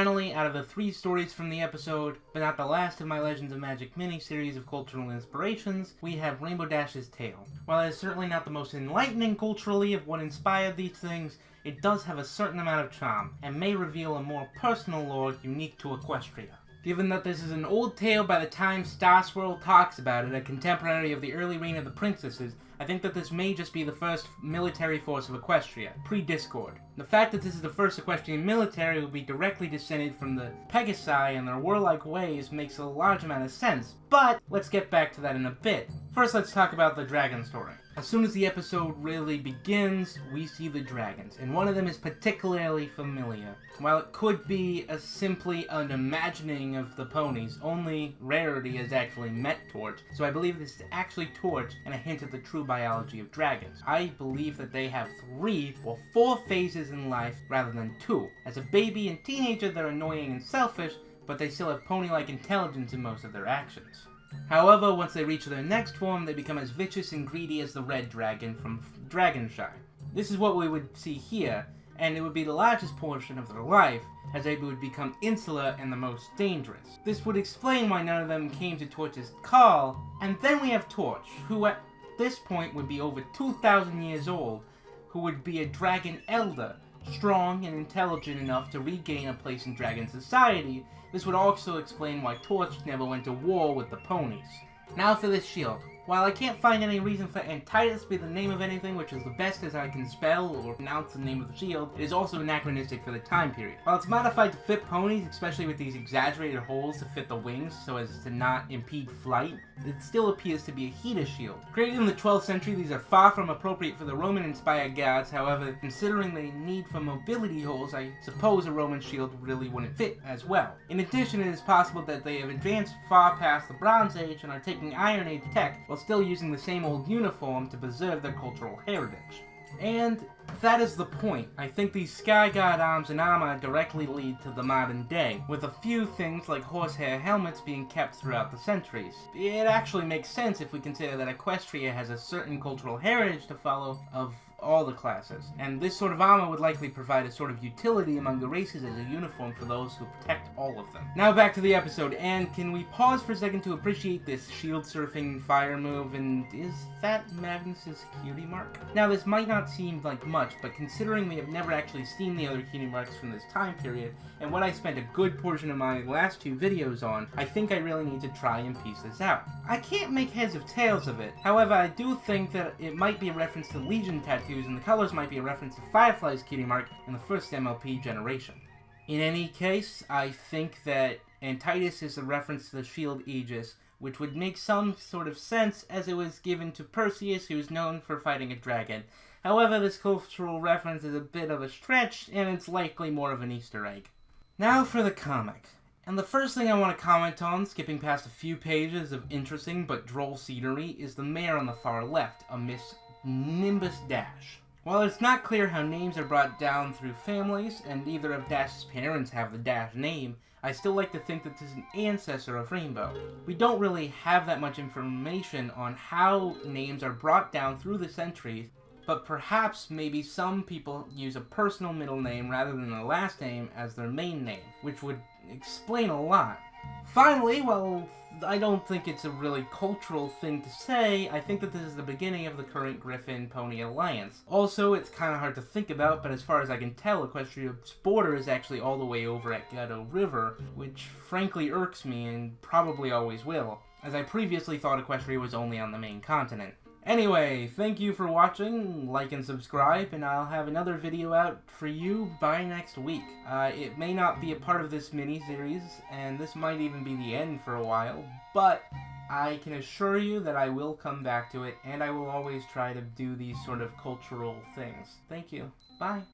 finally, out of the 3 stories from the episode, but not the last of my Legends of Magic mini-series of cultural inspirations, we have Rainbow Dash's tale. While it is certainly not the most enlightening culturally of what inspired these things, it does have a certain amount of charm, and may reveal a more personal lore unique to Equestria. Given that this is an old tale by the time Star Swirl talks about it, a contemporary of the early reign of the princesses, I think that this may just be the first military force of Equestria, pre-Discord. The fact that this is the first Equestrian military will be directly descended from the Pegasi and their warlike ways makes a large amount of sense, but let's get back to that in a bit. First, let's talk about the dragon story. As soon as the episode really begins, we see the dragons, and one of them is particularly familiar. While it could be simply an imagining of the ponies, only Rarity has actually met Torch, so I believe this is actually Torch and a hint of the true biology of dragons. I believe that they have 3 or 4 phases in life rather than 2. As a baby and teenager, they're annoying and selfish, but they still have pony-like intelligence in most of their actions. However, once they reach their next form, they become as vicious and greedy as the red dragon from Dragonshire. This is what we would see here, and it would be the largest portion of their life, as they would become insular and the most dangerous. This would explain why none of them came to Torch's call, and then we have Torch, who at this point would be over 2,000 years old, who would be a dragon elder, strong and intelligent enough to regain a place in dragon society. This would also explain why Torch never went to war with the ponies. Now for this shield. While I can't find any reason for Untitled to be the name of anything, which is the best as I can spell or pronounce the name of the shield, it is also anachronistic for the time period. While it's modified to fit ponies, especially with these exaggerated holes to fit the wings so as to not impede flight, it still appears to be a heater shield. Created in the 12th century, these are far from appropriate for the Roman-inspired guards. However, considering the need for mobility holes, I suppose a Roman shield really wouldn't fit as well. In addition, it is possible that they have advanced far past the Bronze Age and are taking Iron Age tech while still using the same old uniform to preserve their cultural heritage. And that is the point. I think these Sky Guard arms and armor directly lead to the modern day, with a few things like horsehair helmets being kept throughout the centuries. It actually makes sense if we consider that Equestria has a certain cultural heritage to follow of all the classes, and this sort of armor would likely provide a sort of utility among the races as a uniform for those who protect all of them. Now back to the episode, and can we pause for a second to appreciate this shield surfing fire move, and is that Magnus's Cutie mark? Now this might not seem like much, but considering we have never actually seen the other Cutie marks from this time period, and what I spent a good portion of my last 2 videos on, I think I really need to try and piece this out. I can't make heads or tails of it, however I do think that it might be a reference to Legion tattoos, and the colors might be a reference to Firefly's Cutie mark in the first MLP generation. In any case, I think that Untitled is a reference to the shield Aegis, which would make some sort of sense as it was given to Perseus, who is known for fighting a dragon. However, this cultural reference is a bit of a stretch, and it's likely more of an Easter egg. Now for the comic. And the first thing I want to comment on, skipping past a few pages of interesting but droll scenery, is the mare on the far left, a Miss Nimbus Dash. While it's not clear how names are brought down through families, and neither of Dash's parents have the Dash name, I still like to think that this is an ancestor of Rainbow. We don't really have that much information on how names are brought down through the centuries, but perhaps maybe some people use a personal middle name rather than a last name as their main name, which would explain a lot. Finally, well, I don't think it's a really cultural thing to say, I think that this is the beginning of the current Griffin-Pony alliance. Also, it's kinda hard to think about, but as far as I can tell, Equestria's border is actually all the way over at Ghetto River, which frankly irks me and probably always will, as I previously thought Equestria was only on the main continent. Anyway, thank you for watching, like and subscribe, and I'll have another video out for you by next week. It may not be a part of this mini-series, and this might even be the end for a while, but I can assure you that I will come back to it, and I will always try to do these sort of cultural things. Thank you. Bye.